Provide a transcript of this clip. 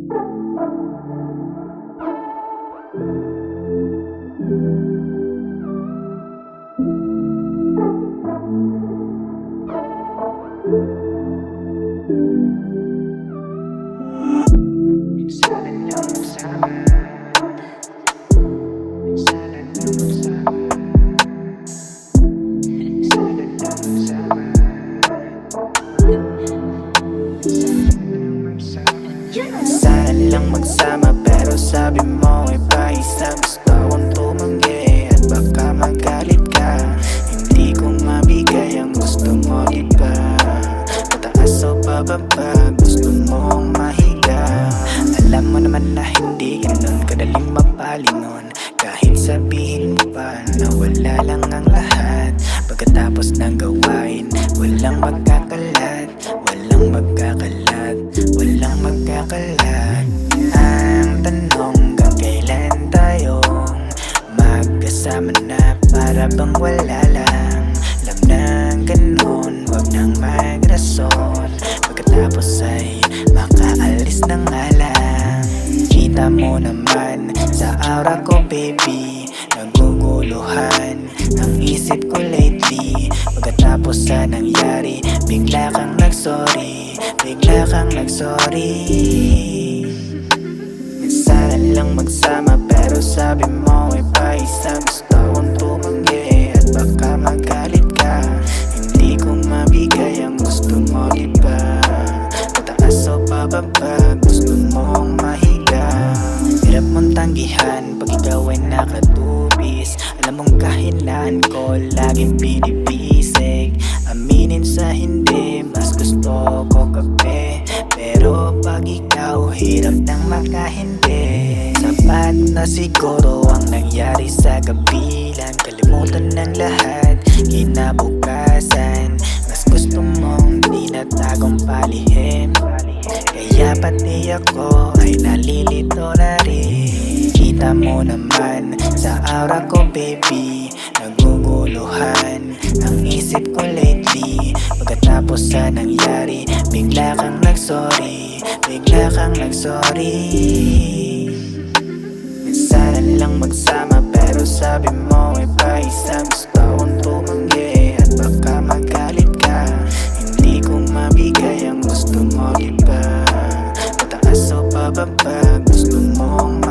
Minsan lang magsama, minsan lang magsama, minsan lang magsama, minsan lang magsama. Pero sabi mo iba isa, gusto kong tumanggi at baka magalit ka. Hindi ko mabigay ang gusto mo, diba? Pataas o pababa, gusto mong mahiga. Alam mo naman na hindi ganun kadaling mapalingon. Kahit sabihin mo pa na wala lang ang lahat, pagkatapos ng gawain, walang magkakalat, walang magkakalat, walang magkakalat. Ang tanong, hanggang kailan tayong magkasama na para bang wala lang? Alam na ganun, wag nang magrason, pagkatapos ay makaalis na nga lang. Kita mo naman sa aura ko, baby, naguguluhan ang isip ko lately. Pagkatapos sa nangyari, bigla kang nagsorry, bigla kang nagsorry. Minsan lang magsama, pero sabi mo iba isa, gusto kong tumanggi at baka magalit ka. Hindi ko mabigay ang gusto mo, diba? Pataas o pababa, gusto mong mahiga. Hirap mong tanggihan pag ikaw ay nakatubis. Alam mong kahinaan ko, laging binibisig. Aminin sa hindi, mas gusto ko kape. Pero pag ikaw, hirap nang makahindi. Sapat na siguro ang nangyari sa kabilang. Kalimutan ng lahat, kinabukasan. Mas gusto mong di natagong palihim, kaya pati ako ay nalilito na rin. Kita mo naman sa aura ko, baby, naguguluhan ang isip ko lately. Pagkatapos sa nangyari, bigla kang nagsorry, bigla kang nagsorry. Minsan lang magsama, pero sabi mo iba isa, gusto kong tumanggi at baka magalit ka. Hindi ko mabigay ang gusto mo, diba? Pataas o pababa, gusto mong